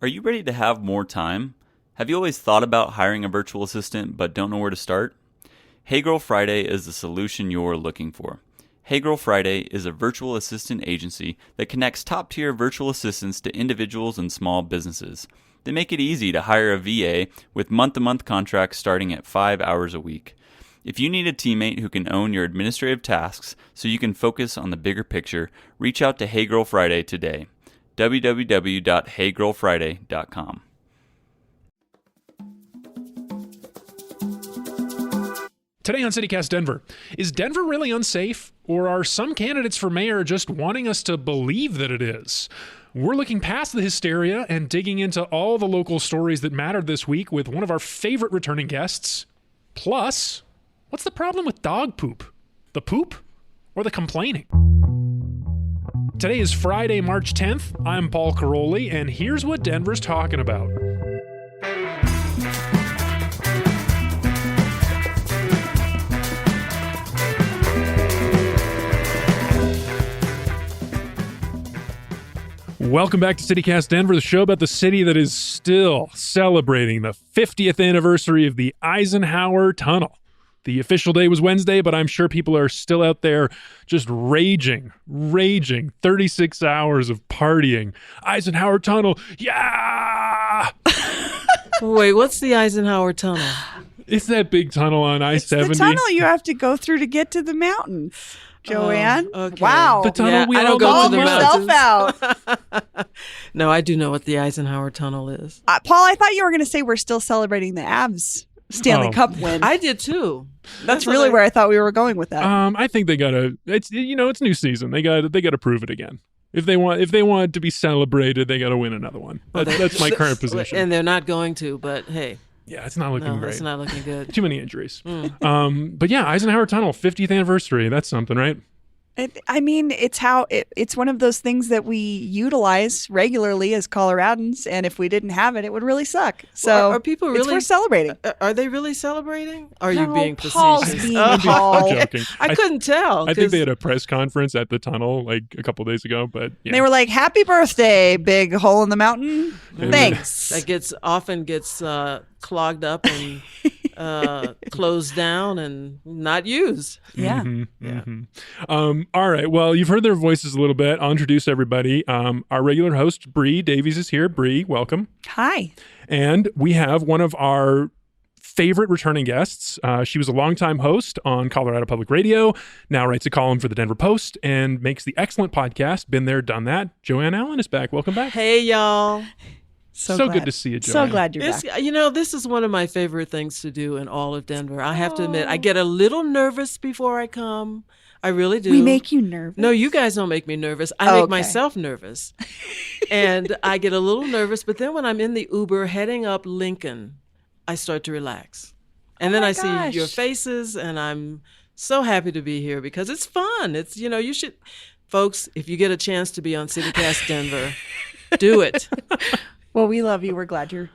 Are you ready to have more time? Have you always thought about hiring a virtual assistant but don't know where to start? Hey Girl Friday is the solution you're looking for. Hey Girl Friday is a virtual assistant agency that connects top-tier virtual assistants to individuals and small businesses. They make it easy to hire a VA with month-to-month contracts starting at 5 hours a week. If you need a teammate who can own your administrative tasks so you can focus on the bigger picture, reach out to Hey Girl Friday today. www.heygirlfriday.com. Today on CityCast Denver, is Denver really unsafe, or are some candidates for mayor just wanting us to believe that it is? We're looking past the hysteria and digging into all the local stories that mattered this week with one of our favorite returning guests. Plus, what's the problem with dog poop? The poop or the complaining? Today is Friday, March 10th. I'm Paul Caroli, and here's what Denver's talking about. Welcome back to CityCast Denver, the show about the city that is still celebrating the 50th anniversary of the Eisenhower Tunnel. The official day was Wednesday, but I'm sure people are still out there just raging. 36 hours of partying. Eisenhower Tunnel, yeah! Wait, what's the Eisenhower Tunnel? It's that big tunnel on I-70. It's the tunnel you have to go through to get to the mountains, Joanne. Okay. Wow. The tunnel we I all don't go go to the yourself mountains. out. No, I do know what the Eisenhower Tunnel is. Paul, I thought you were going to say we're still celebrating the Avs Stanley Cup win. I did too. That's really where I thought we were going with that. I think they gotta. It's new season. They gotta prove it again. If they want it to be celebrated, they gotta win another one. That's my current position. And they're not going to. But hey, yeah, it's not looking great. It's not looking good. Too many injuries. But yeah, Eisenhower Tunnel, 50th anniversary. That's something, right? It's one of those things that we utilize regularly as Coloradans, and if we didn't have it, it would really suck. So are people really it's worth celebrating? Are they really celebrating? Are you No, being Paul's facetious? being I'm Paul. joking. I couldn't tell. I think they had a press conference at the tunnel like a couple days ago, but yeah. They were like, "Happy birthday, big hole in the mountain." Thanks. That often gets clogged up and closed down and not used. Yeah. All right. Well, you've heard their voices a little bit. I'll introduce everybody. Our regular host, Bree Davies, is here. Bree, welcome. Hi. And we have one of our favorite returning guests. She was a longtime host on Colorado Public Radio, now writes a column for the Denver Post, and makes the excellent podcast, Been There, Done That. Joanne Allen is back. Welcome back. Hey, y'all. So good to see you, Joanne. So glad you're back. This is one of my favorite things to do in all of Denver. I have to admit, I get a little nervous before I come. I really do. We make you nervous. No, you guys don't make me nervous. I make myself nervous. And I get a little nervous, but then when I'm in the Uber heading up Lincoln, I start to relax. And then I see your faces, and I'm so happy to be here because it's fun. It's, you should, folks, if you get a chance to be on CityCast Denver, do it. Well, we love you. We're glad you're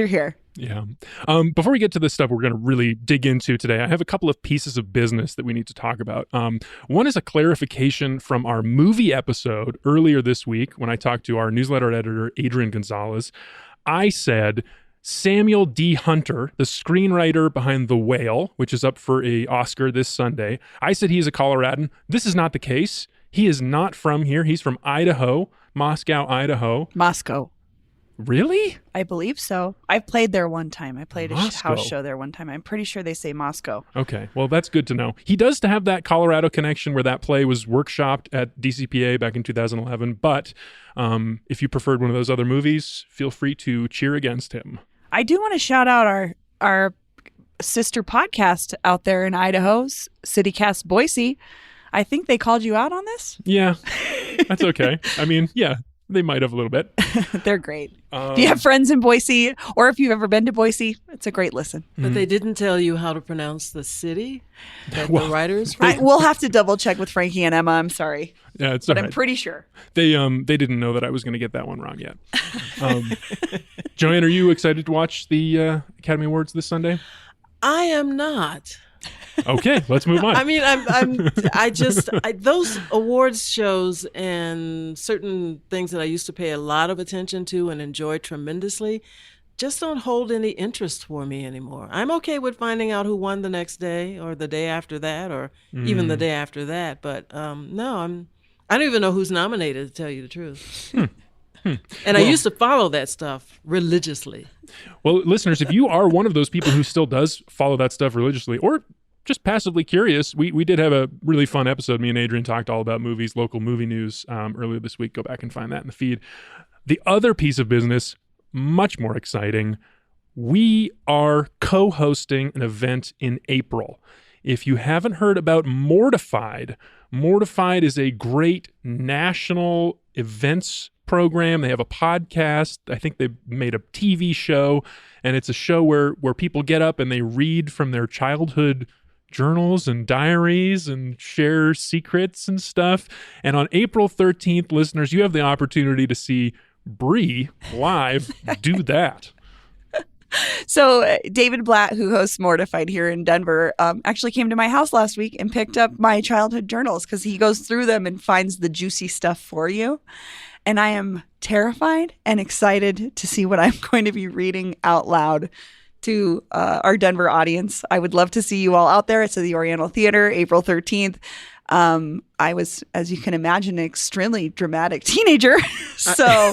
here. Yeah. Before we get to the stuff we're going to really dig into today, I have a couple of pieces of business that we need to talk about. One is a clarification from our movie episode earlier this week when I talked to our newsletter editor, Adrian Gonzalez. I said Samuel D. Hunter, the screenwriter behind The Whale, which is up for an Oscar this Sunday. I said he's a Coloradan. This is not the case. He is not from here. He's from Idaho, Moscow, Idaho. Moscow. Really? I believe so. I've played there one time. I played a Moscow. house show there one time. I'm pretty sure they say Moscow. Okay. Well, that's good to know. He does have that Colorado connection where that play was workshopped at DCPA back in 2011. But if you preferred one of those other movies, feel free to cheer against him. I do want to shout out our sister podcast out there in Idaho's CityCast Boise. I think they called you out on this. Yeah, that's okay. I mean, yeah, they might have a little bit. They're great. If you have friends in Boise, or if you've ever been to Boise, it's a great listen. But they didn't tell you how to pronounce the city that the writers We'll have to double check with Frankie and Emma. I'm sorry. Yeah, it's but all right. I'm pretty sure. They didn't know that I was going to get that one wrong yet. Joanne, are you excited to watch the Academy Awards this Sunday? I am not. Okay, let's move on. I mean, those awards shows and certain things that I used to pay a lot of attention to and enjoy tremendously just don't hold any interest for me anymore. I'm okay with finding out who won the next day or the day after that or even the day after that. But no, I don't even know who's nominated, to tell you the truth. And I used to follow that stuff religiously. Well, listeners, if you are one of those people who still does follow that stuff religiously or just passively curious, we did have a really fun episode. Me and Adrian talked all about movies, local movie news earlier this week. Go back and find that in the feed. The other piece of business, much more exciting, we are co-hosting an event in April. If you haven't heard about Mortified is a great national events program. They have a podcast. I think they've made a TV show, and it's a show where people get up and they read from their childhood journals and diaries and share secrets and stuff. And on April 13th, listeners, you have the opportunity to see Bree live do that. So David Blatt, who hosts Mortified here in Denver, actually came to my house last week and picked up my childhood journals because he goes through them and finds the juicy stuff for you. And I am terrified and excited to see what I'm going to be reading out loud to our Denver audience. I would love to see you all out there. It's at the Oriental Theater, April 13th. I was, as you can imagine, an extremely dramatic teenager. So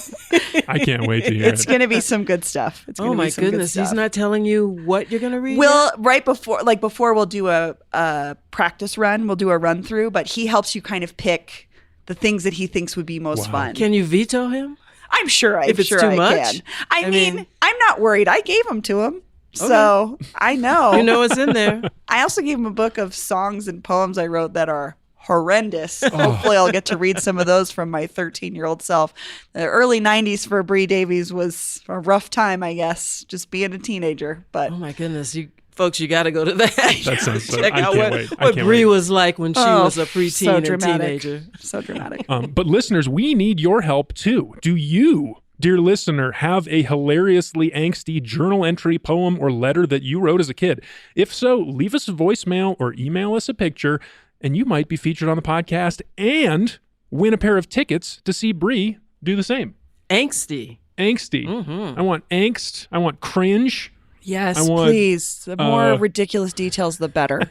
I can't wait to hear it's going to be some good stuff. It's oh my goodness. He's not telling you what you're going to read? Well, right before we'll do a practice run, we'll do a run through, but he helps you kind of pick the things that he thinks would be most fun. Can you veto him? I'm sure I If it's too much? can. I mean, I'm not worried. I gave them to him. So I know. You know it's in there. I also gave him a book of songs and poems I wrote that are horrendous. Hopefully I'll get to read some of those from my 13-year-old self. The early 90s for Bree Davies was a rough time, I guess, just being a teenager. But oh my goodness, folks, you got to go to that. That sounds so. Check out what Bree was like when she was a preteen and teenager. So dramatic. But listeners, we need your help too. Do you, dear listener, have a hilariously angsty journal entry, poem, or letter that you wrote as a kid? If so, leave us a voicemail or email us a picture, and you might be featured on the podcast and win a pair of tickets to see Bree do the same. Angsty. Mm-hmm. I want angst. I want cringe. Yes, please. The more ridiculous details, the better.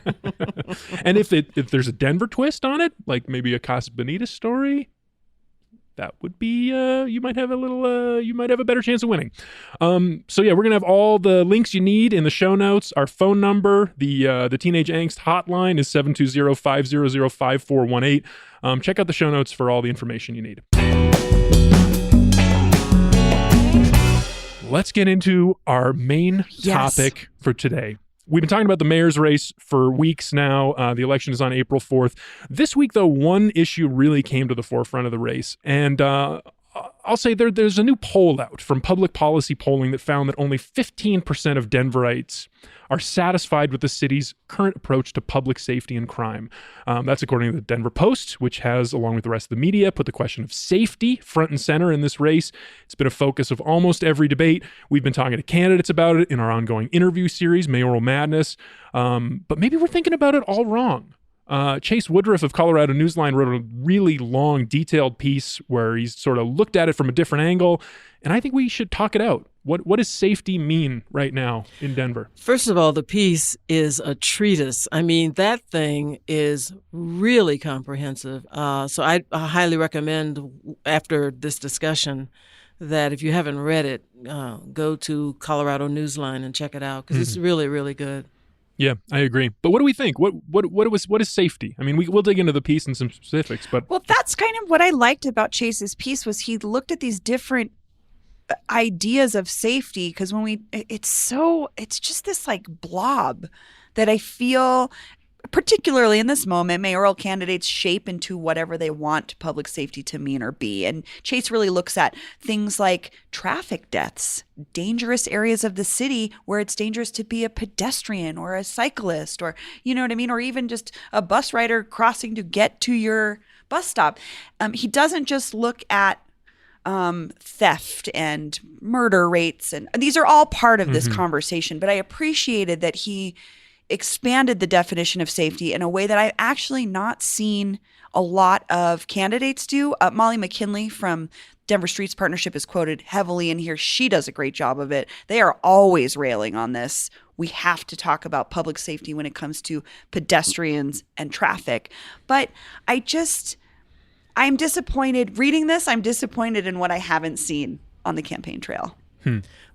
And if there's a Denver twist on it, like maybe a Casa Bonita story, that would be you might have a better chance of winning. So yeah, we're gonna have all the links you need in the show notes. Our phone number, the Teenage Angst hotline, is 720-500-5418. Check out the show notes for all the information you need. Let's get into our main topic for today. We've been talking about the mayor's race for weeks now. The election is on April 4th. This week, though, one issue really came to the forefront of the race. And I'll say there's a new poll out from Public Policy Polling that found that only 15% of Denverites are satisfied with the city's current approach to public safety and crime. That's according to the Denver Post, which has, along with the rest of the media, put the question of safety front and center in this race. It's been a focus of almost every debate. We've been talking to candidates about it in our ongoing interview series, Mayoral Madness. But maybe we're thinking about it all wrong. Chase Woodruff of Colorado Newsline wrote a really long, detailed piece where he's sort of looked at it from a different angle, and I think we should talk it out. What does safety mean right now in Denver? First of all, the piece is a treatise. I mean, that thing is really comprehensive. So I highly recommend, after this discussion, that if you haven't read it, go to Colorado Newsline and check it out, because it's really, really good. Yeah, I agree. But what do we think? What is safety? I mean, we'll dig into the piece and some specifics, but well, that's kind of what I liked about Chase's piece was he looked at these different ideas of safety, because when it's just this like blob that I feel, particularly in this moment, mayoral candidates shape into whatever they want public safety to mean or be. And Chase really looks at things like traffic deaths, dangerous areas of the city where it's dangerous to be a pedestrian or a cyclist, or, you know what I mean? Or even just a bus rider crossing to get to your bus stop. He doesn't just look at theft and murder rates. And these are all part of this conversation, but I appreciated that he expanded the definition of safety in a way that I've actually not seen a lot of candidates do. Molly McKinley from Denver Streets Partnership is quoted heavily in here. She does a great job of it. They are always railing on this. We have to talk about public safety when it comes to pedestrians and traffic. But I'm disappointed reading this. I'm disappointed in what I haven't seen on the campaign trail.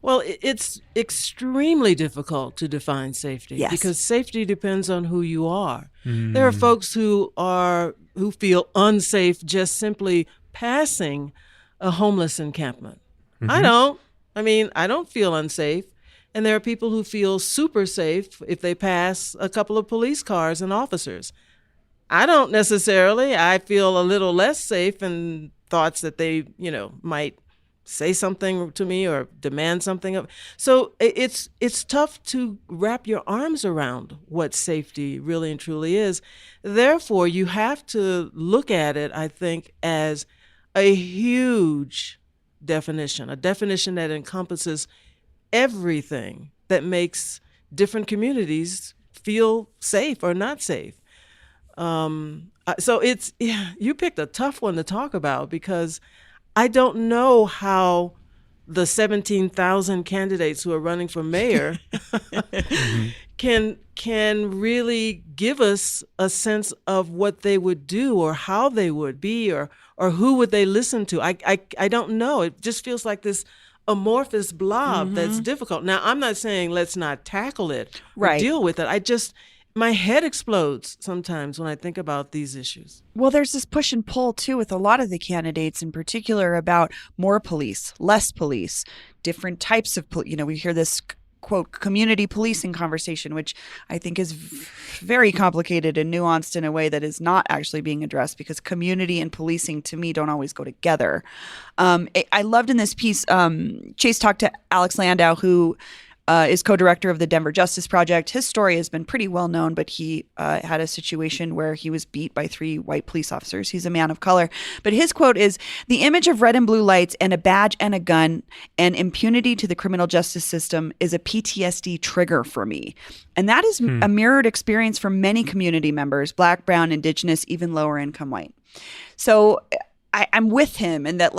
Well, it's extremely difficult to define safety because safety depends on who you are. There are folks who feel unsafe just simply passing a homeless encampment. I don't feel unsafe. And there are people who feel super safe if they pass a couple of police cars and officers. I don't necessarily. I feel a little less safe in thoughts that they, might say something to me or demand something of. So it's tough to wrap your arms around what safety really and truly is. Therefore, you have to look at it, I think, as a huge definition, a definition that encompasses everything that makes different communities feel safe or not safe. So you picked a tough one to talk about because I don't know how the 17,000 candidates who are running for mayor can really give us a sense of what they would do or how they would be or who would they listen to. I don't know. It just feels like this amorphous blob that's difficult. Now, I'm not saying let's not tackle it or deal with it. My head explodes sometimes when I think about these issues. Well, there's this push and pull, too, with a lot of the candidates in particular about more police, less police, different types of police. We hear this, quote, community policing conversation, which I think is very complicated and nuanced in a way that is not actually being addressed because community and policing, to me, don't always go together. I loved in this piece, Chase talked to Alex Landau, who is co-director of the Denver Justice Project. His story has been pretty well known, but he had a situation where he was beat by 3 white police officers. He's a man of color. But his quote is, "The image of red and blue lights and a badge and a gun and impunity to the criminal justice system is a PTSD trigger for me." And that is a mirrored experience for many community members, Black, Brown, Indigenous, even lower income white. So I'm with him in that,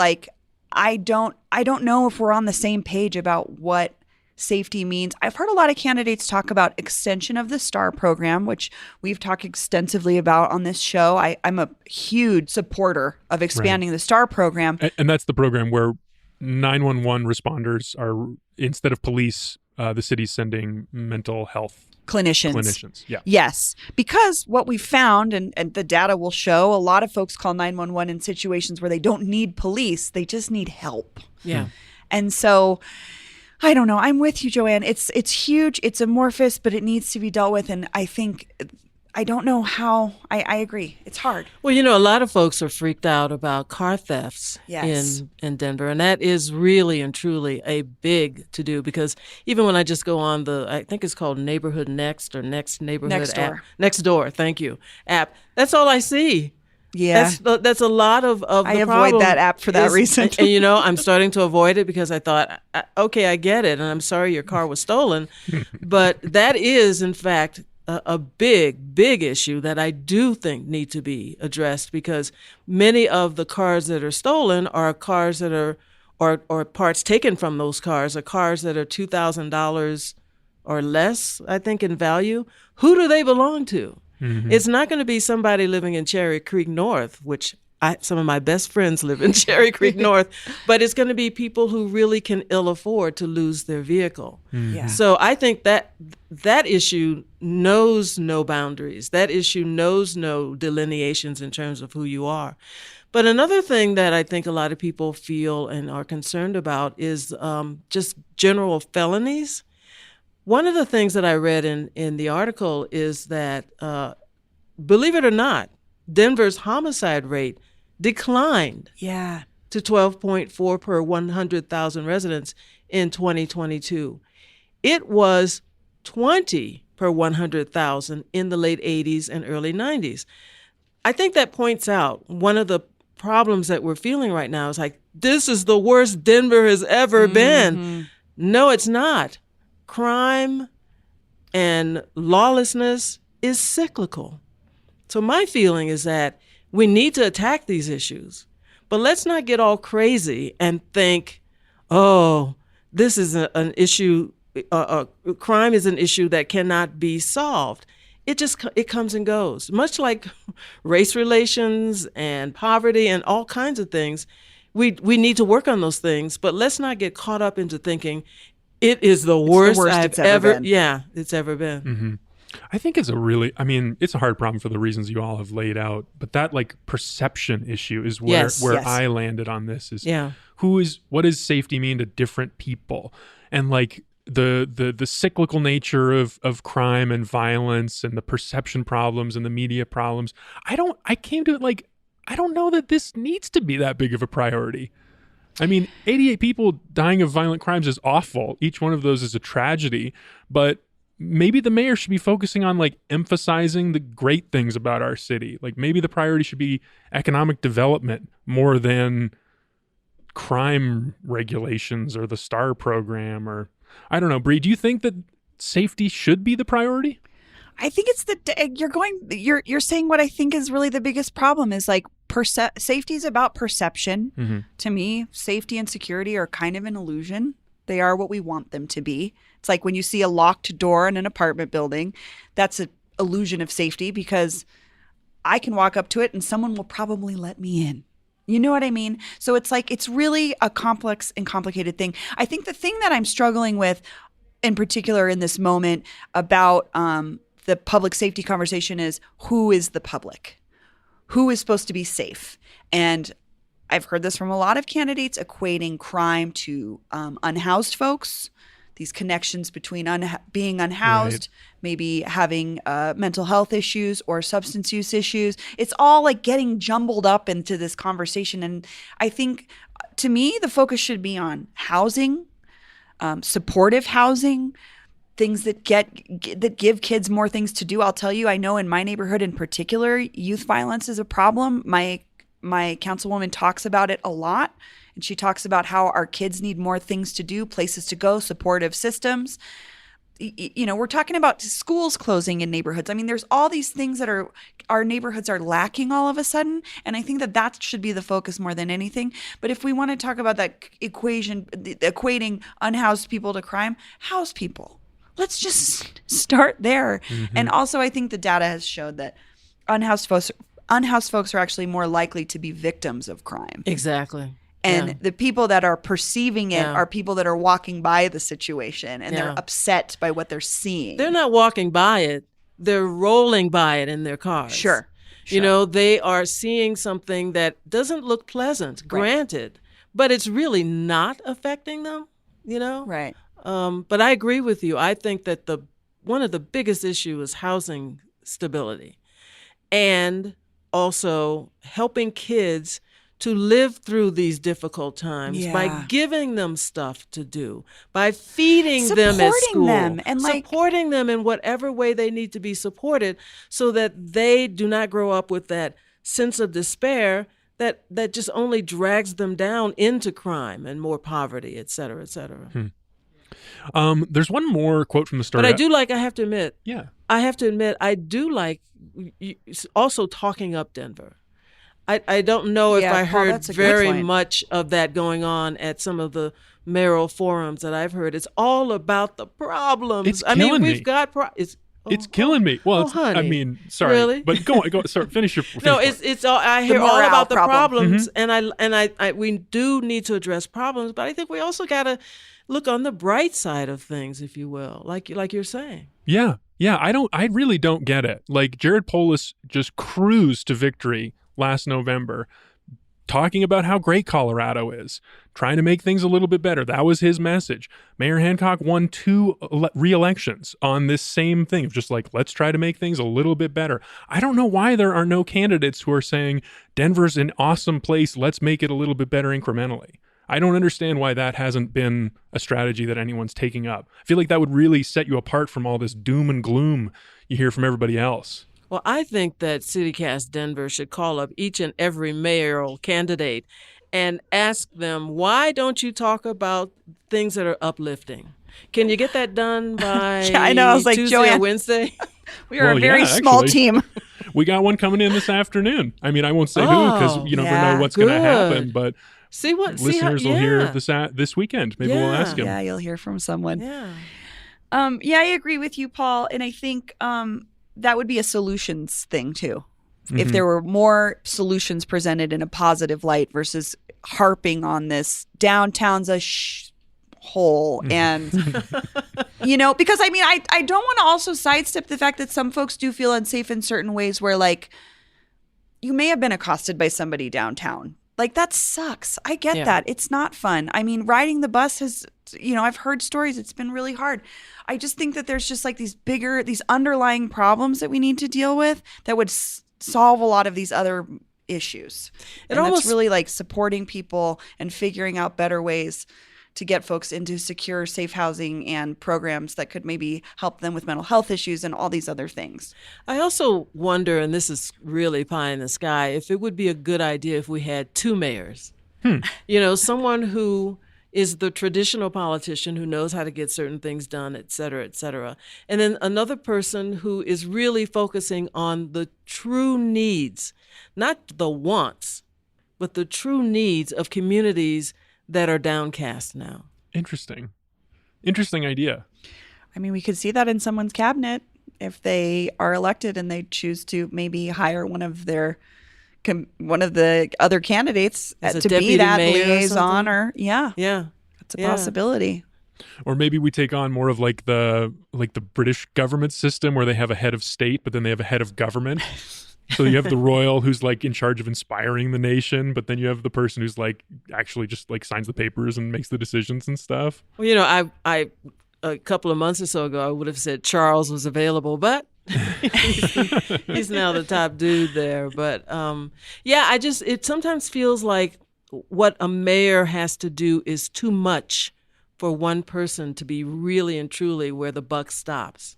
I don't know if we're on the same page about what safety means. I've heard a lot of candidates talk about extension of the STAR program, which we've talked extensively about on this show. I'm a huge supporter of expanding the STAR program. And that's the program where 911 responders are, instead of police, the city's sending mental health clinicians. Yeah. Yes. Because what we found, and the data will show, a lot of folks call 911 in situations where they don't need police. They just need help. Yeah. And so I don't know. I'm with you, Joanne. It's huge. It's amorphous, but it needs to be dealt with. And I don't know how. I agree. It's hard. Well, a lot of folks are freaked out about car thefts in Denver. And that is really and truly a big to-do because even when I just go on I think it's called Neighborhood Next or Next Neighborhood app. Nextdoor, thank you, app. That's all I see. Yeah. That's a lot of the I avoid that app for that reason. And, I'm starting to avoid it because I thought, okay, I get it. And I'm sorry your car was stolen. But that is, in fact, a big, big issue that I do think need to be addressed because many of the cars that are stolen are cars that are, or parts taken from those cars are cars that are $2,000 or less, I think, in value. Who do they belong to? It's not going to be somebody living in Cherry Creek North, which some of my best friends live in Cherry Creek North, but it's going to be people who really can ill afford to lose their vehicle. Yeah. So I think that issue knows no boundaries. That issue knows no delineations in terms of who you are. But another thing that I think a lot of people feel and are concerned about is just general felonies. One of the things that I read in the article is that, believe it or not, Denver's homicide rate declined to 12.4 per 100,000 residents in 2022. It was 20 per 100,000 in the late 80s and early 90s. I think that points out one of the problems that we're feeling right now is this is the worst Denver has ever been. No, it's not. Crime, and lawlessness is cyclical. So my feeling is that we need to attack these issues, but let's not get all crazy and think, oh, this is an issue, crime is an issue that cannot be solved. It comes and goes, much like race relations and poverty and all kinds of things. We need to work on those things, but let's not get caught up into thinking it is the worst I've ever been. Yeah, it's ever been. Mm-hmm. I think it's it's a hard problem for the reasons you all have laid out, but that like perception issue is where I landed on this is what does safety mean to different people? And like the cyclical nature of crime and violence and the perception problems and the media problems. I came to it like, I don't know that this needs to be that big of a priority. I mean, 88 people dying of violent crimes is awful. Each one of those is a tragedy, but maybe the mayor should be focusing on like emphasizing the great things about our city. Like maybe the priority should be economic development more than crime regulations or the STAR program, or I don't know. Bree, do you think that safety should be the priority? I think it's you're saying what I think is really the biggest problem is like safety is about perception. Mm-hmm. To me, safety and security are kind of an illusion. They are what we want them to be. It's like when you see a locked door in an apartment building, that's an illusion of safety because I can walk up to it and someone will probably let me in. You know what I mean? So it's like, it's really a complex and complicated thing. I think the thing that I'm struggling with in particular in this moment about the public safety conversation is who is the public? Who is supposed to be safe? And I've heard this from a lot of candidates equating crime to unhoused folks, these connections between being unhoused, maybe having mental health issues or substance use issues. It's all like getting jumbled up into this conversation. And I think to me, the focus should be on housing, supportive housing, things that give kids more things to do. I'll tell you, I know in my neighborhood in particular, youth violence is a problem. My councilwoman talks about it a lot. And she talks about how our kids need more things to do, places to go, supportive systems. You know, we're talking about schools closing in neighborhoods. I mean, there's all these things that our neighborhoods are lacking all of a sudden. And I think that should be the focus more than anything. But if we want to talk about that equating unhoused people to crime, house people. Let's just start there. Mm-hmm. And also, I think the data has showed that unhoused folks are actually more likely to be victims of crime. Exactly. And the people that are perceiving it are people that are walking by the situation and they're upset by what they're seeing. They're not walking by it. They're rolling by it in their cars. Sure. You know, they are seeing something that doesn't look pleasant, granted, but it's really not affecting them, you know? Right. But I agree with you. I think that one of the biggest issues is housing stability and also helping kids to live through these difficult times by giving them stuff to do, by feeding them at school, and supporting them in whatever way they need to be supported so that they do not grow up with that sense of despair that just only drags them down into crime and more poverty, et cetera, et cetera. There's one more quote from the story. But I have to admit, I do like also talking up Denver. I don't know if I heard very much of that going on at some of the mayoral forums that I've heard. It's all about the problems. We've got it's killing me. Well, honey. I mean, sorry, really? But go. Sorry, finish your. No, it's all. I hear all about the problems, and we do need to address problems, but I think we also got to look on the bright side of things, if you will, like you're saying. Yeah. I really don't get it. Like Jared Polis just cruised to victory last November, talking about how great Colorado is, trying to make things a little bit better. That was his message. Mayor Hancock won 2 re-elections on this same thing of just like, let's try to make things a little bit better. I don't know why there are no candidates who are saying Denver's an awesome place, let's make it a little bit better incrementally. I don't understand why that hasn't been a strategy that anyone's taking up. I feel like that would really set you apart from all this doom and gloom you hear from everybody else. Well, I think that CityCast Denver should call up each and every mayoral candidate and ask them, why don't you talk about things that are uplifting? Can you get that done by Yeah, I know. I was like, Tuesday Joanne. or Wednesday? We are a very small actually. team. We got one coming in this afternoon. I mean, I won't say who because you never know what's going to happen, but listeners will hear this weekend. Maybe we'll ask him. Yeah, you'll hear from someone. Yeah. Yeah, I agree with you, Paul. And I think that would be a solutions thing too. Mm-hmm. If there were more solutions presented in a positive light versus harping on this downtown's a hole. And, because I mean, I don't want to also sidestep the fact that some folks do feel unsafe in certain ways where like you may have been accosted by somebody downtown. Like that sucks. I get that. It's not fun. I mean, riding the bus has, I've heard stories. It's been really hard. I just think that there's just like these underlying problems that we need to deal with that would solve a lot of these other issues. It's really like supporting people and figuring out better ways to get folks into secure, safe housing and programs that could maybe help them with mental health issues and all these other things. I also wonder, and this is really pie in the sky, if it would be a good idea if we had two mayors. Someone who is the traditional politician who knows how to get certain things done, et cetera, et cetera. And then another person who is really focusing on the true needs, not the wants, but the true needs of communities that are downcast now. Interesting idea. I mean, we could see that in someone's cabinet if they are elected and they choose to maybe hire one of the other candidates to be that liaison it's a possibility. Or maybe we take on more of like the British government system where they have a head of state, but then they have a head of government. So you have the royal who's like in charge of inspiring the nation, but then you have the person who's like actually just like signs the papers and makes the decisions and stuff. Well, I a couple of months or so ago, I would have said Charles was available, but he's now the top dude there. But it sometimes feels like what a mayor has to do is too much for one person to be really and truly where the buck stops.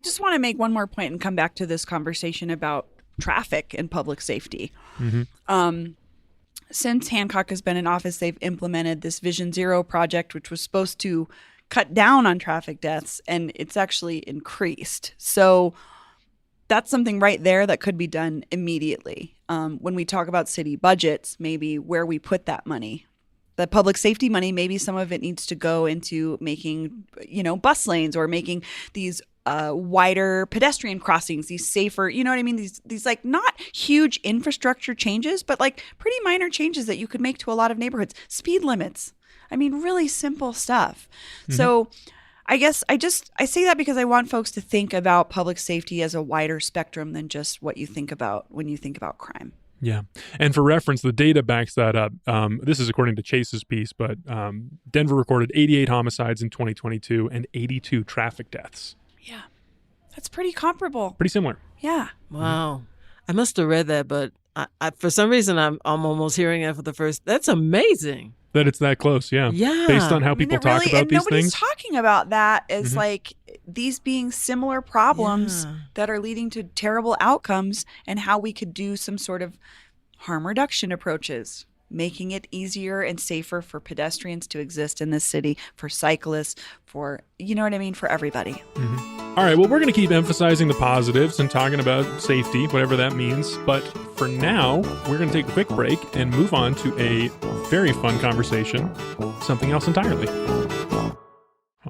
Just want to make one more point and come back to this conversation about traffic and public safety. Since Hancock has been in office, they've implemented this Vision Zero project, which was supposed to cut down on traffic deaths, and it's actually increased. So that's something right there that could be done immediately. When we talk about city budgets, maybe where we put that money. The public safety money, maybe some of it needs to go into making, bus lanes or making these wider pedestrian crossings, these safer, you know what I mean? These like not huge infrastructure changes, but like pretty minor changes that you could make to a lot of neighborhoods. Speed limits. I mean, really simple stuff. So I guess I say that because I want folks to think about public safety as a wider spectrum than just what you think about when you think about crime. Yeah. And for reference, the data backs that up. This is according to Chase's piece, but Denver recorded 88 homicides in 2022 and 82 traffic deaths. Yeah. That's pretty comparable. Pretty similar. Yeah. Wow. I must have read that, but I for some reason, I'm almost hearing that for the first. That's amazing. That it's that close, yeah. Yeah. Based on how people talk about these nobody's things. Talking about that as like these being similar problems that are leading to terrible outcomes and how we could do some sort of harm reduction approaches, making it easier and safer for pedestrians to exist in this city, for cyclists, for, for everybody. All right, well, we're going to keep emphasizing the positives and talking about safety, whatever that means. But for now, we're going to take a quick break and move on to a very fun conversation, something else entirely.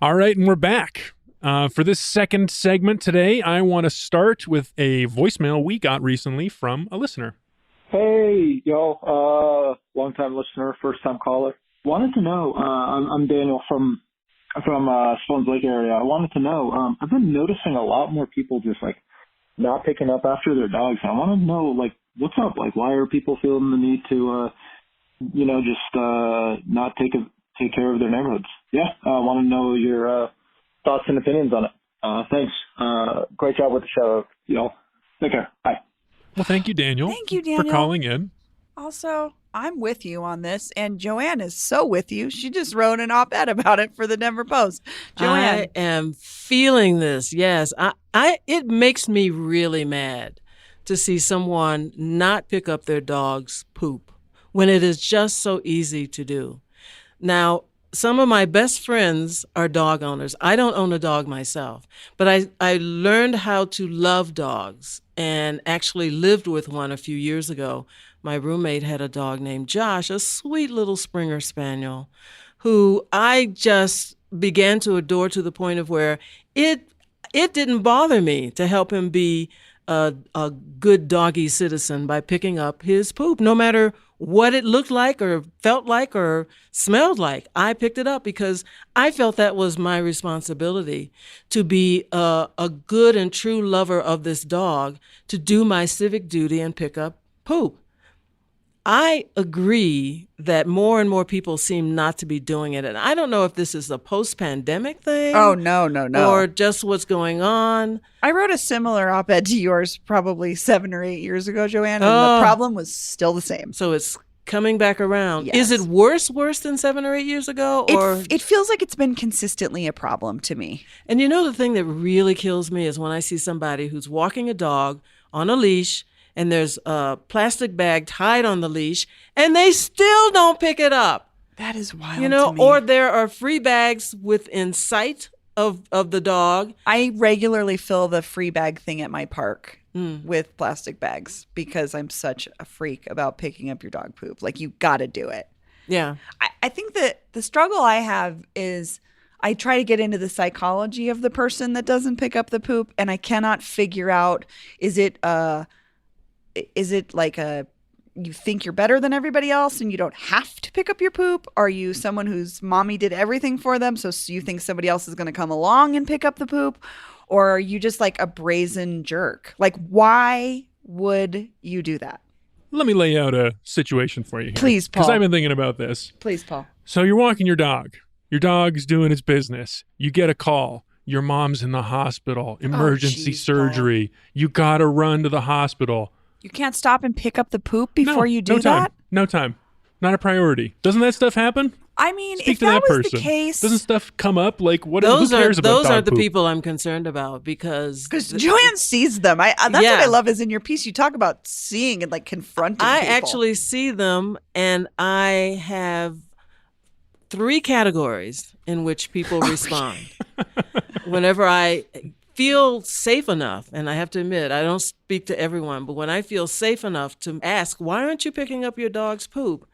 All right, and we're back. For this second segment today, I want to start with a voicemail we got recently from a listener. Hey, y'all, long-time listener, first-time caller. Wanted to know, I'm Daniel from Stones Lake area. I wanted to know, I've been noticing a lot more people just, like, not picking up after their dogs. I want to know, like, what's up? Like, why are people feeling the need to, just not take care of their neighborhoods? Yeah, I want to know your thoughts and opinions on it. Thanks. Great job with the show, y'all. Take care. Bye. Well, thank you, Daniel. Thank you, Daniel. For calling in. Also, I'm with you on this, and Joanne is so with you. She just wrote an op-ed about it for the Denver Post. Joanne. I am feeling this, yes. It makes me really mad to see someone not pick up their dog's poop when it is just so easy to do. Now, some of my best friends are dog owners. I don't own a dog myself, but I learned how to love dogs and actually lived with one a few years ago. My roommate had a dog named Josh, a sweet little Springer Spaniel, who I just began to adore to the point of where it didn't bother me to help him be a good doggy citizen by picking up his poop, no matter what it looked like or felt like or smelled like. I picked it up because I felt that was my responsibility to be a good and true lover of this dog, to do my civic duty and pick up poop. I agree that more and more people seem not to be doing it. And I don't know if this is a post-pandemic thing. Oh, no. Or just what's going on. I wrote a similar op-ed to yours probably 7 or 8 years ago, Joanne, and the problem was still the same. So it's coming back around. Yes. Is it worse than 7 or 8 years ago? Or it feels like it's been consistently a problem to me. And you know, the thing that really kills me is when I see somebody who's walking a dog on a leash and there's a plastic bag tied on the leash, and they still don't pick it up. That is wild, you know, to me. Or there are free bags within sight of the dog. I regularly fill the free bag thing at my park with plastic bags because I'm such a freak about picking up your dog poop. Like, you got to do it. Yeah. I think that the struggle I have is I try to get into the psychology of the person that doesn't pick up the poop, and I cannot figure out, is it like you think you're better than everybody else and you don't have to pick up your poop? Are you someone whose mommy did everything for them, so you think somebody else is going to come along and pick up the poop? Or are you just like a brazen jerk? Like, why would you do that? Let me lay out a situation for you here. Please, Paul. Because I've been thinking about this. Please, Paul. So you're walking your dog. Your dog's doing its business. You get a call. Your mom's in the hospital. Emergency surgery. Paul. You got to run to the hospital. You can't stop and pick up the poop before you do that? No time. Not a priority. Doesn't that stuff happen? I mean, Speak if to that was person. The case, doesn't stuff come up? Like, what? Who cares about those dog are the poop? people I'm concerned about because Joanne sees them. That's what I love is in your piece you talk about seeing and like confronting I people. actually see them, and I have 3 categories in which people respond. Whenever I feel safe enough, and I have to admit, I don't speak to everyone, but when I feel safe enough to ask, why aren't you picking up your dog's poop?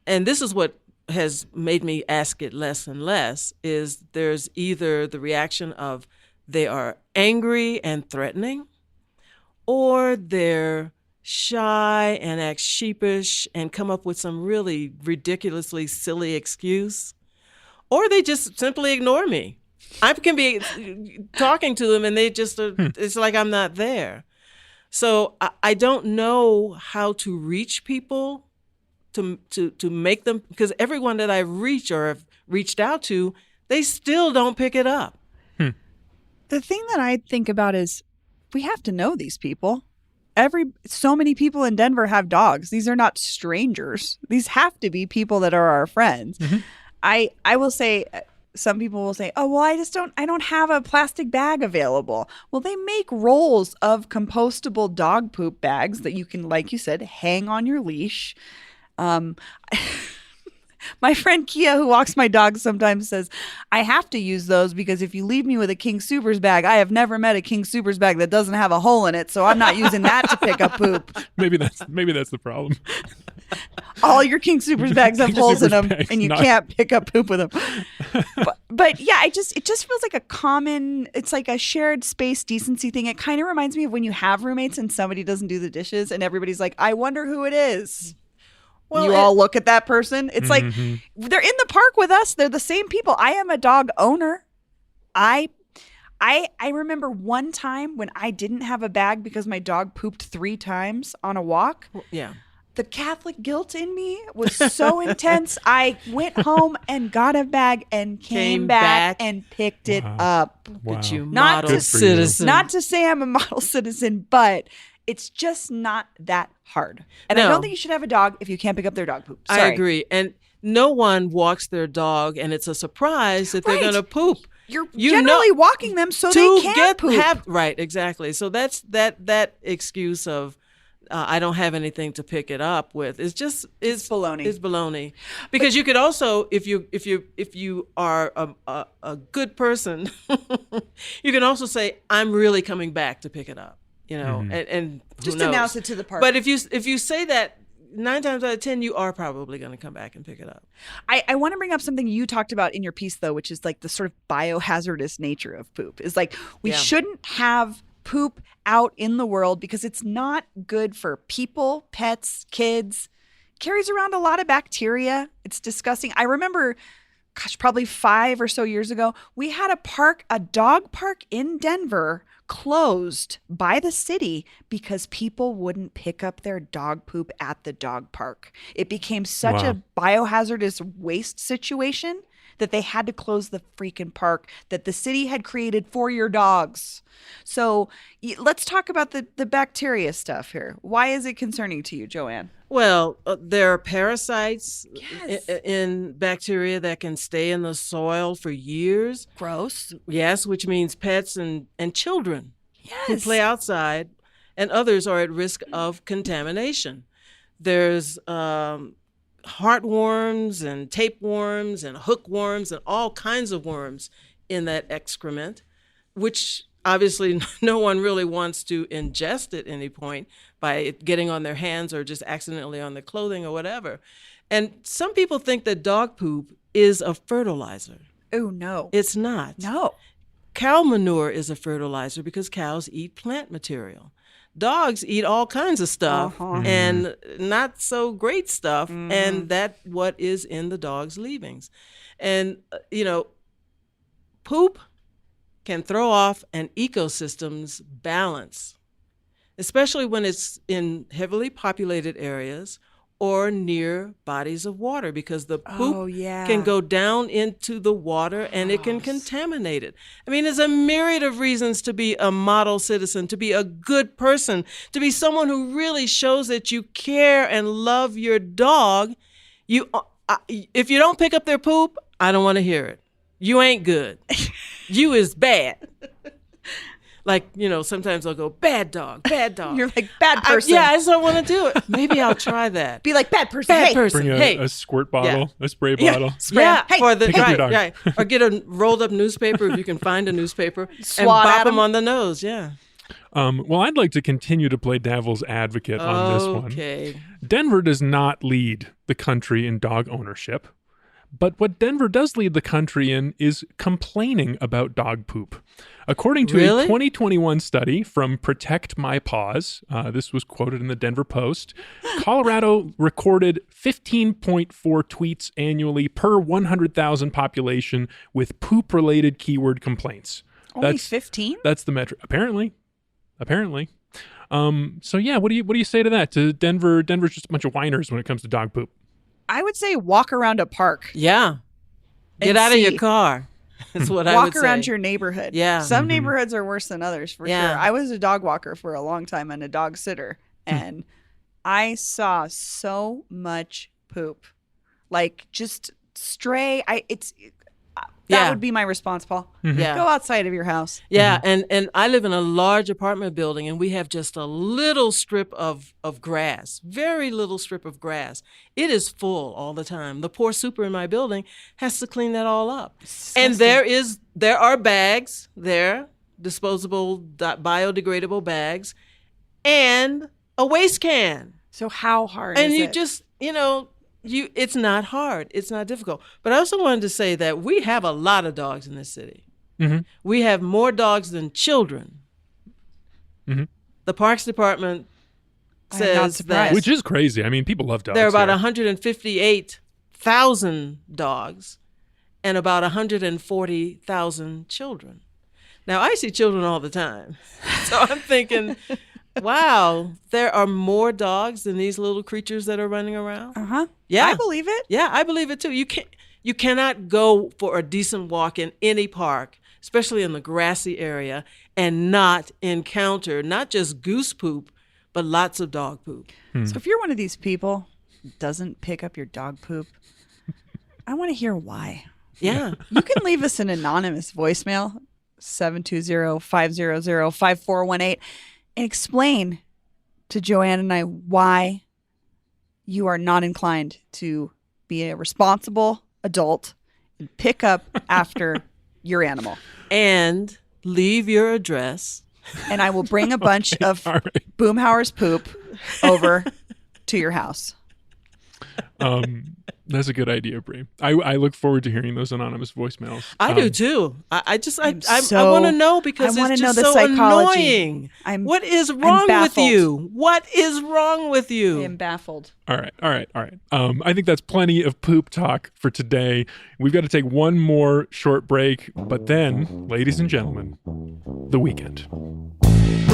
And this is what has made me ask it less and less, is there's either the reaction of they are angry and threatening, or they're shy and act sheepish and come up with some really ridiculously silly excuse, or they just simply ignore me. I can be talking to them and they just are, it's like I'm not there. So I don't know how to reach people to make them, because everyone that I reach or have reached out to, they still don't pick it up. The thing that I think about is we have to know these people. So many people in Denver have dogs. These are not strangers. These have to be people that are our friends. Mm-hmm. I will say, some people will say, oh, well, I don't have a plastic bag available. Well, they make rolls of compostable dog poop bags that you can, like you said, hang on your leash. My friend Kia, who walks my dog, sometimes says, I have to use those because if you leave me with a King Soopers bag, I have never met a King Soopers bag that doesn't have a hole in it, so I'm not using that to pick up poop. Maybe that's the problem. All your King Soopers bags have holes in them, and you can't pick up poop with them. But yeah, it just feels like it's like a shared space decency thing. It kind of reminds me of when you have roommates and somebody doesn't do the dishes, and everybody's like, I wonder who it is. Well, you all look at that person. It's like they're in the park with us. They're the same people. I am a dog owner. I remember one time when I didn't have a bag because my dog pooped 3 times on a walk. Yeah. The Catholic guilt in me was so intense. I went home and got a bag and came back and picked it up. Wow. But you Not model citizen. Not to say I'm a model citizen, but it's just not that hard. And I don't think you should have a dog if you can't pick up their dog poop. Sorry. I agree. And no one walks their dog and it's a surprise that they're going to poop. You're generally walking them so they can poop. Right, exactly. So that's that excuse of I don't have anything to pick it up with. It's baloney. It's baloney, because you could also, if you are a good person, you can also say, I'm really coming back to pick it up, and just who knows? announce it to the park. But if you say that, 9 times out of 10, you are probably going to come back and pick it up. I want to bring up something you talked about in your piece, though, which is like the sort of biohazardous nature of poop. Is like we shouldn't have poop out in the world because it's not good for people, pets, kids. Carries around a lot of bacteria. It's disgusting. I remember, probably 5 or so years ago, we had a dog park in Denver closed by the city because people wouldn't pick up their dog poop at the dog park. It became such a biohazardous waste situation that they had to close the freaking park that the city had created for your dogs. So let's talk about the bacteria stuff here. Why is it concerning to you, Joanne? Well, there are parasites in bacteria that can stay in the soil for years. Gross. Yes, which means pets and children who play outside, and others are at risk of contamination. There's heartworms and tapeworms and hookworms and all kinds of worms in that excrement, which obviously no one really wants to ingest at any point by it getting on their hands or just accidentally on their clothing or whatever. And some people think that dog poop is a fertilizer. Oh, no. It's not. No. Cow manure is a fertilizer because cows eat plant material. Dogs eat all kinds of stuff and not so great stuff, and that's what is in the dog's leavings. And, poop can throw off an ecosystem's balance, especially when it's in heavily populated areas or near bodies of water, because the poop can go down into the water and it can contaminate it. I mean, there's a myriad of reasons to be a model citizen, to be a good person, to be someone who really shows that you care and love your dog. If you don't pick up their poop, I don't want to hear it. You ain't good. You is bad. Like, sometimes I'll go, bad dog, bad dog. You're like, bad person. I just don't want to do it. Maybe I'll try that. Be like, bad person. Bad person. Bring a squirt bottle, a spray bottle. Yeah, Hey, or pick up your dog. right. Or get a rolled up newspaper if you can find a newspaper Swat and bop at them 'em. on the nose. Yeah. Well, I'd like to continue to play devil's advocate on this one. Okay. Denver does not lead the country in dog ownership. But what Denver does lead the country in is complaining about dog poop. According to a 2021 study from Protect My Paws, this was quoted in the Denver Post, Colorado recorded 15.4 tweets annually per 100,000 population with poop-related keyword complaints. Only 15? That's the metric. Apparently. So yeah, what do you say to that? To Denver's just a bunch of whiners when it comes to dog poop. I would say walk around a park. Yeah. Get out of your car. That's what I would say. Walk around your neighborhood. Yeah. Some neighborhoods are worse than others, for Yeah. sure. I was a dog walker for a long time and a dog sitter, and I saw so much poop. Like, just stray. That would be my response, Paul. Yeah. Go outside of your house. Yeah, and I live in a large apartment building, and we have just a little strip of grass, very little strip of grass. It is full all the time. The poor super in my building has to clean that all up. And there are bags there, disposable, biodegradable bags, and a waste can. So how hard And is you it? just, it's not hard. It's not difficult. But I also wanted to say that we have a lot of dogs in this city. Mm-hmm. We have more dogs than children. Mm-hmm. The Parks Department I'm not says surprised. that Which is crazy. I mean, people love dogs. there are about here. 158,000 dogs and about 140,000 children. Now, I see children all the time. So I'm thinking, wow, there are more dogs than these little creatures that are running around. Uh-huh. Yeah. I believe it. Yeah, I believe it too. You cannot go for a decent walk in any park, especially in the grassy area, and not encounter not just goose poop, but lots of dog poop. So if you're one of these people who doesn't pick up your dog poop, I want to hear why. Yeah. You can leave us an anonymous voicemail, 720-500-5418, and explain to Joanne and I why you are not inclined to be a responsible adult and pick up after your animal. And leave your address. And I will bring a bunch of Boomhauer's poop over to your house. That's a good idea, Brie. I look forward to hearing those anonymous voicemails. I do too. I want to know because it's just so annoying. What is wrong with you? What is wrong with you? I am baffled. All right. I think that's plenty of poop talk for today. We've got to take one more short break, but then, ladies and gentlemen, the weekend.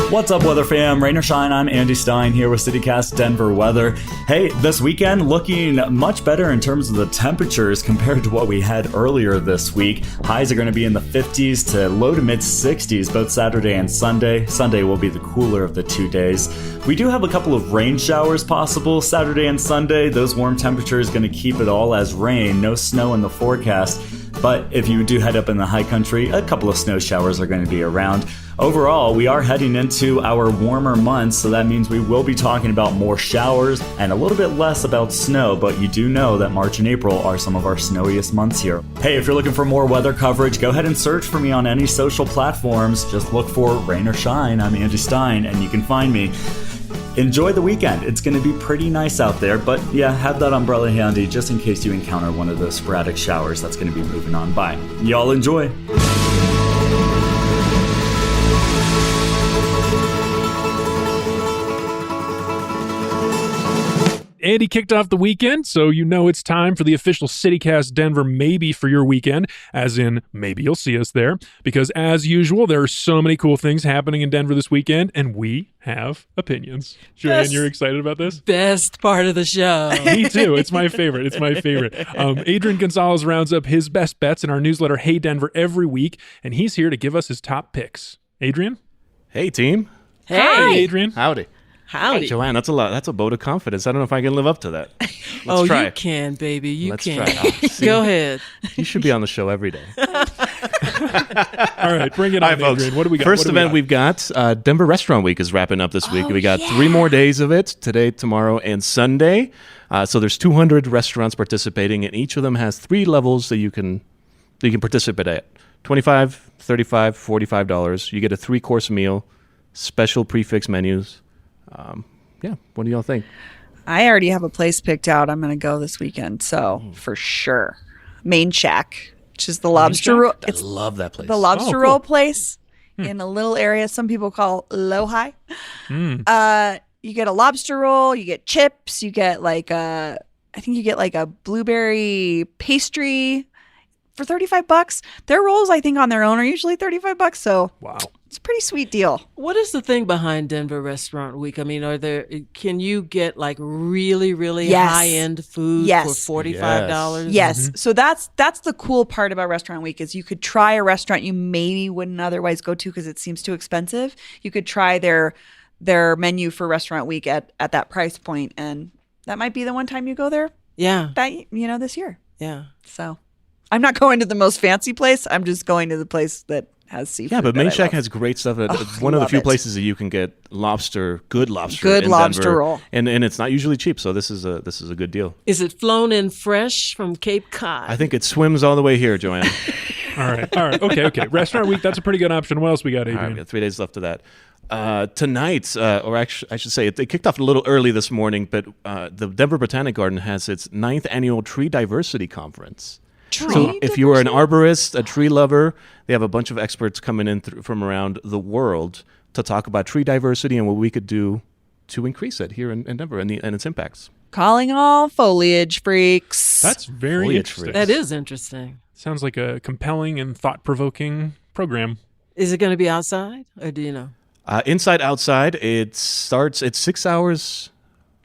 What's up, weather fam? Rain or shine, I'm Andy Stein here with CityCast Denver weather. Hey, this weekend looking much better in terms of the temperatures compared to what we had earlier this week. Highs are going to be in the 50s to low to mid 60s both Saturday and Sunday. Sunday will be the cooler of the 2 days. We do have a couple of rain showers possible Saturday and Sunday. Those warm temperatures going to keep it all as rain. No snow in the forecast. But if you do head up in the high country, a couple of snow showers are going to be around. Overall, we are heading into our warmer months, so that means we will be talking about more showers and a little bit less about snow, but you do know that March and April are some of our snowiest months here. Hey, if you're looking for more weather coverage, go ahead and search for me on any social platforms. Just look for Rain or Shine. I'm Andy Stein, and you can find me. Enjoy the weekend. It's going to be pretty nice out there, but yeah, have that umbrella handy just in case you encounter one of those sporadic showers that's going to be moving on by. Y'all enjoy. Andy kicked off the weekend, so you know it's time for the official CityCast Denver maybe for your weekend, as in maybe you'll see us there, because as usual, there are so many cool things happening in Denver this weekend, and we have opinions. Joanne, you're excited about this? Best part of the show. Me too. It's my favorite. Adrian Gonzalez rounds up his best bets in our newsletter, Hey Denver, every week, and he's here to give us his top picks. Adrian? Hey, team. Hey, Adrian. Howdy. Howdy. Joanne, that's a lot. That's a vote of confidence. I don't know if I can live up to that. Let's try. You can, baby. Let's can. Try. Go ahead. You should be on the show every day. All right, bring it on, Adrian. What do we got? First event we've got, Denver Restaurant Week is wrapping up this week. We got 3 more days of it, today, tomorrow, and Sunday. So there's 200 restaurants participating, and each of them has 3 levels that you can participate at. $25, $35, $45. You get a 3-course meal, special prefix menus. What do y'all think? I already have a place picked out. I'm going to go this weekend, so for sure. Main Shack, which is the lobster roll. I love that place. The lobster roll place in a little area some people call Low-High. You get a lobster roll, you get chips, you get I think you get like a blueberry pastry for $35. Their rolls, I think, on their own are usually $35. So wow. It's a pretty sweet deal. What is the thing behind Denver Restaurant Week? I mean, can you get like really, really high-end food for $45? Yes. So that's the cool part about Restaurant Week is you could try a restaurant you maybe wouldn't otherwise go to because it seems too expensive. You could try their menu for Restaurant Week at that price point, and that might be the one time you go there. Yeah. This year. Yeah. So I'm not going to the most fancy place. I'm just going to the place that has seafood. Yeah, but Main Shack has great stuff. It's one of the few places that you can get good lobster in lobster Denver. Roll, and it's not usually cheap. So this is a good deal. Is it flown in fresh from Cape Cod? I think it swims all the way here, Joanne. All right. Okay. Restaurant Week. That's a pretty good option. What else we got, Adrian? All right, we got 3 days left of that. Tonight, or actually, I should say, they kicked off a little early this morning, but the Denver Botanic Garden has its 9th annual Tree Diversity Conference. So if you are an arborist, a tree lover, they have a bunch of experts coming in from around the world to talk about tree diversity and what we could do to increase it here in Denver and its impacts. Calling all foliage freaks. That's very interesting. That is interesting. Sounds like a compelling and thought-provoking program. Is it going to be outside, or do you know? Inside, outside. It's 6 hours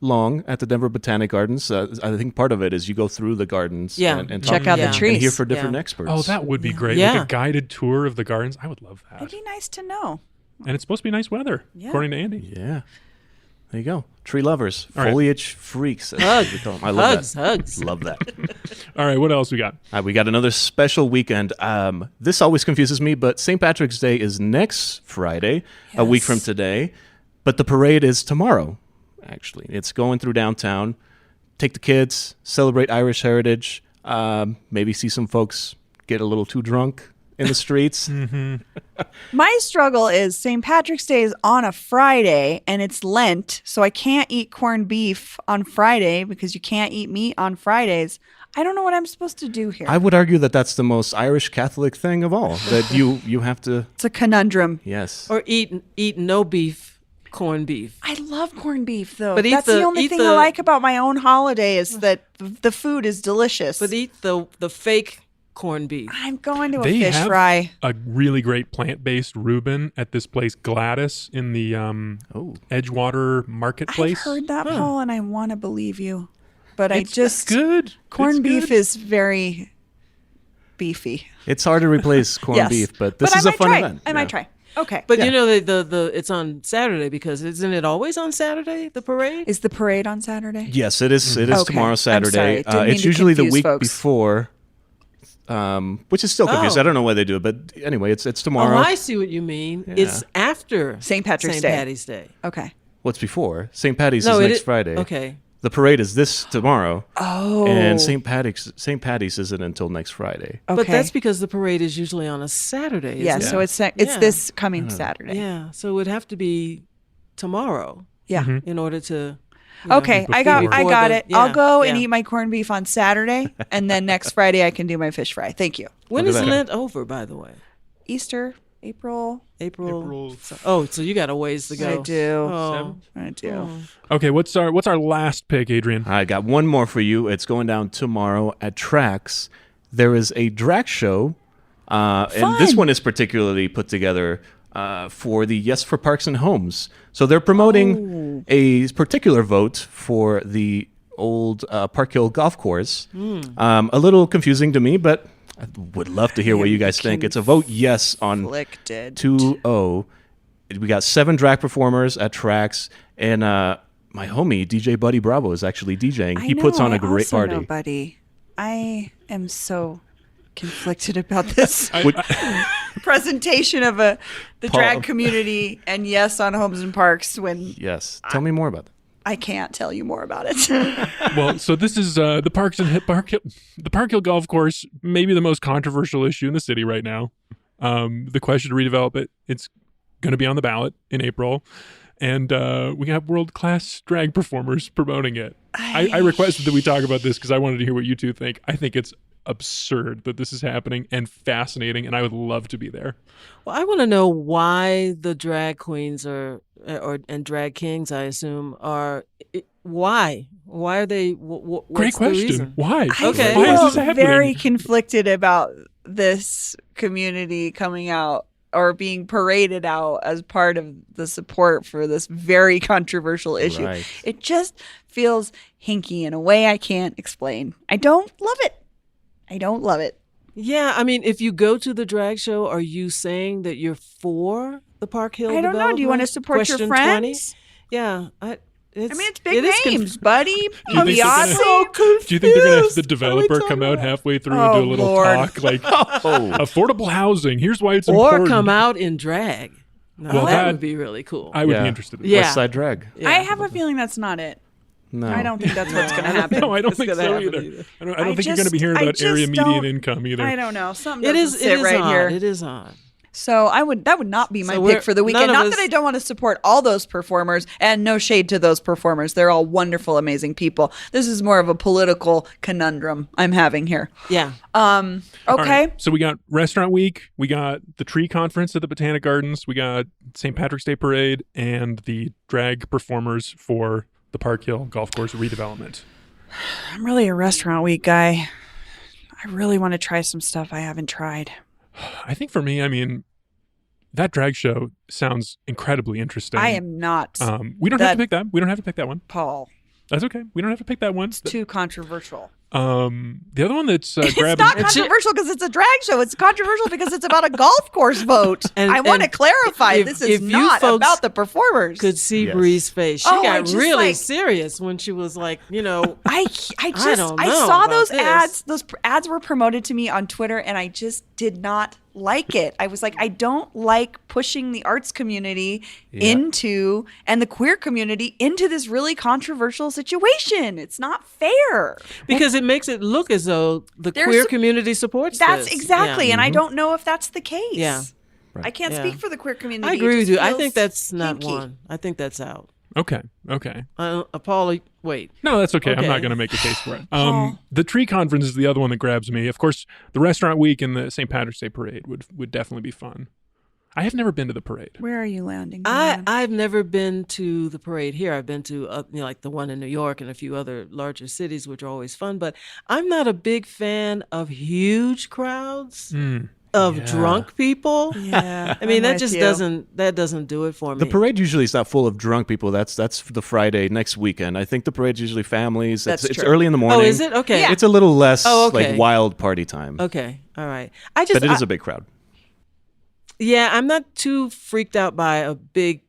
long at the Denver Botanic Gardens. I think part of it is you go through the gardens and check out the trees and hear from different experts. Oh, that would be great. Yeah. Like a guided tour of the gardens. I would love that. It'd be nice to know. And it's supposed to be nice weather, according to Andy. Yeah. There you go. Tree lovers, All right. foliage freaks. Hugs. I love that. Hugs. Love that. All right, what else we got? We got another special weekend. This always confuses me, but St. Patrick's Day is next Friday, a week from today. But the parade is tomorrow, actually. It's going through downtown. Take the kids, celebrate Irish heritage, maybe see some folks get a little too drunk in the streets. My struggle is St. Patrick's Day is on a Friday and it's Lent, so I can't eat corned beef on Friday because you can't eat meat on Fridays. I don't know what I'm supposed to do here. I would argue that that's the most Irish Catholic thing of all, that you have to... It's a conundrum. Yes. Or eat no beef, corned beef. I love corned beef, though. But that's the only thing I like about my own holiday is that the food is delicious. But eat the fake corned beef. I'm going to a They fish have fry. a really great plant-based Reuben at this place Gladys in the Edgewater Marketplace. I've heard that, Paul, and I want to believe you. But It's good. Corned It's beef good. is very beefy. It's hard to replace corned Yes. beef, but this is I a fun might try. event. I might try. Okay. But you know the it's on Saturday because isn't it always on Saturday, the parade? Is the parade on Saturday? Yes, it is. It is Okay. tomorrow, I'm Saturday. sorry. Didn't mean It's to usually the confuse week folks. before, which is still confused. Oh. I don't know why they do it, but anyway, it's Oh, tomorrow. I see what you mean. Yeah. It's after St. Patrick's St. Day. Patty's Day. Okay. What's before? St. Patty's No, is it next is- Friday. Okay. The parade is this tomorrow. Oh. And St. Patty's isn't until next Friday. Okay. But that's because the parade is usually on a Saturday. yeah. isn't it? So it's Yeah. this coming Saturday. Yeah. So it would have to be tomorrow Yeah. in order to. you know, Okay, I before got the- it. yeah, I'll go and yeah. eat my corned beef on Saturday, and then next Friday I can do my fish fry. Thank you. When Look is at that. Lent over, by the way? Easter, April. April. So you got a ways to go. I do. Oh. I do. Okay, what's our last pick, Adrian? I got one more for you. It's going down tomorrow at Trax. There is a drag show, and this one is particularly put together for the Yes for Parks and Homes. So they're promoting a particular vote for the old Park Hill Golf Course. A little confusing to me, but I would love to hear what you guys think. It's a vote yes on Conflicted. 2-0. We got 7 drag performers at Trax, and my homie DJ Buddy Bravo is actually DJing. He puts on a great party. Know, Buddy. I am so conflicted about this presentation of the drag community and yes on Homes and Parks when Yes, tell me more about that. I can't tell you more about it. Well, so this is the the Park Hill Golf Course, maybe the most controversial issue in the city right now. The question to redevelop it, it's going to be on the ballot in April, and we have world-class drag performers promoting it. I requested that we talk about this because I wanted to hear what you two think. I think it's absurd that this is happening and fascinating, and I would love to be there. Well, I want to know why the drag queens and drag kings, I assume, why are they? What's Great the question. reason? Why? Okay. Why is I this feel happening? very conflicted about this community coming out or being paraded out as part of the support for this very controversial issue. Right. It just feels hinky in a way I can't explain. I don't love it. I don't love it. Yeah, I mean, if you go to the drag show, are you saying that you're for the Park Hill? I don't know. Do you want to support your Question friends? 20? Yeah, It's big names, buddy. you think they're Beyonce. Do you think they're going to have the developer come out halfway through and do a little Lord. talk like affordable housing? Here's why it's or important. come out in drag. Now, Well, that that- would be really cool. I would be interested in Yeah. West Side Drag. Yeah. I have a feeling that's not it. No. I don't think that's what's going to happen. No, I don't It's think gonna so happen either. either. I don't I think you're going to be hearing I about area just median don't- income either. I don't know. Something It doesn't is. sit It is right odd. here. It is odd. So that would not be my So pick for the weekend. none of Not us- that I don't want to support all those performers, and no shade to those performers. They're all wonderful, amazing people. This is more of a political conundrum I'm having here. Yeah. All Okay. right, so we got Restaurant Week, we got the Tree Conference at the Botanic Gardens, we got St. Patrick's Day Parade, and the drag performers for the Park Hill Golf Course redevelopment. I'm really a restaurant week guy. I really want to try some stuff I haven't tried. I think for me, I mean, that drag show sounds incredibly interesting. I am not We don't have to pick that. We don't have to pick that one. Paul. That's okay. We don't have to pick that one. It's too controversial. The other one that's It's grabbing. not controversial because it's a drag show. It's controversial because it's about a golf course vote. And- I want to and clarify if- this if is you not folks about the performers. Could see Yes. Bree's face. She Oh, I got just, really like- serious when she was like, I don't know saw about those this. ads. Those ads were promoted to me on Twitter, and I just did not like it. I was like, I don't like pushing the arts community into and the queer community into this really controversial situation. It's not fair. Because it makes it look as though the queer community supports that's this. Exactly. And I don't know if that's the case. Yeah. Right. I can't speak for the queer community. I agree with you. I think that's not one. I think that's out. Okay. Paul, wait. No, that's okay. I'm not going to make a case for it. The tree conference is the other one that grabs me. Of course, the restaurant week and the St. Patrick's Day parade would definitely be fun. I have never been to the parade. Where are you landing? I've never been to the parade here. I've been to like the one in New York and a few other larger cities, which are always fun. But I'm not a big fan of huge crowds. Of drunk people. Yeah. I mean, that just doesn't do it for me. The parade usually is not full of drunk people. That's the Friday next weekend. I think the parade's usually families. It's early in the morning. Oh, is it? Okay. Yeah. It's a little less like wild party time. Okay. All right. But it is a big crowd. Yeah, I'm not too freaked out by a big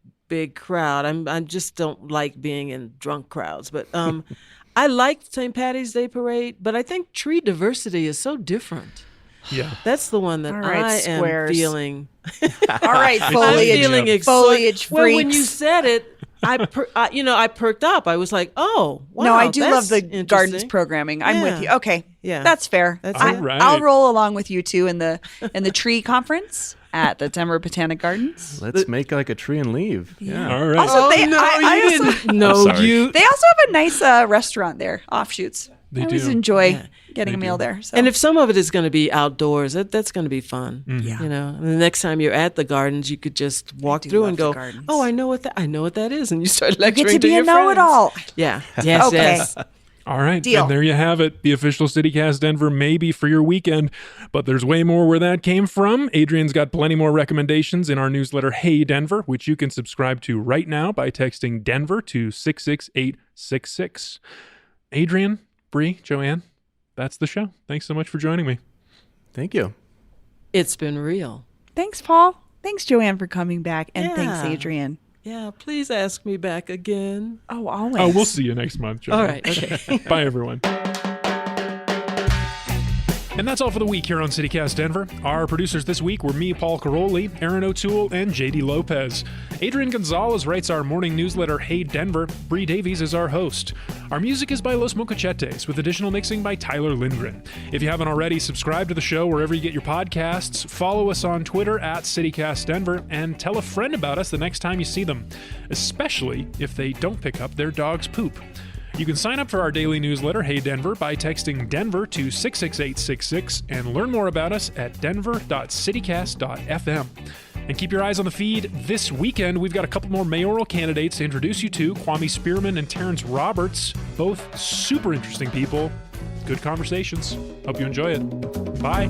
crowd. I just don't like being in drunk crowds. But I like St. Patty's Day parade, but I think tree diversity is so different. Yeah, that's the one that I am feeling. All right, foliage, foliage freaks. Well, when you said it, I perked up. I was like, oh, wow. No, I do love the gardens programming. I'm with you. Okay, that's fair. Right. I'll roll along with you two in the tree conference at the Denver Botanic Gardens. Let's make like a tree and leave. Yeah. All right. Also, They also have a nice restaurant there, Offshoots. I always enjoy getting a meal there. So. And if some of it is going to be outdoors, that's going to be fun. Mm-hmm. Yeah. You know, and the next time you're at the gardens, you could just walk through and go, "Oh, I know what that is," and you start lecturing you get to be your a know-it-all. Yeah. Yes. Okay. Yes. All right, Deal. And there you have it, the official CityCast Denver maybe for your weekend, but there's way more where that came from. Adrian's got plenty more recommendations in our newsletter, Hey Denver, which you can subscribe to right now by texting Denver to 66866. Adrian, Bree, Joanne, that's the show. Thanks so much for joining me. Thank you. It's been real. Thanks, Paul. Thanks, Joanne, for coming back. And thanks, Adrian. Yeah, please ask me back again. Oh, always. Oh, we'll see you next month, Joanne. All right, okay. Bye, everyone. And that's all for the week here on CityCast Denver. Our producers this week were me, Paul Caroli, Aaron O'Toole, and JD Lopez. Adrian Gonzalez writes our morning newsletter, Hey Denver. Bree Davies is our host. Our music is by Los Mocachetes, with additional mixing by Tyler Lindgren. If you haven't already, subscribe to the show wherever you get your podcasts, follow us on Twitter at CityCast Denver, and tell a friend about us the next time you see them, especially if they don't pick up their dog's poop. You can sign up for our daily newsletter, Hey Denver, by texting Denver to 66866 and learn more about us at denver.citycast.fm. And keep your eyes on the feed. This weekend, we've got a couple more mayoral candidates to introduce you to, Kwame Spearman and Terrence Roberts, both super interesting people. Good conversations. Hope you enjoy it. Bye.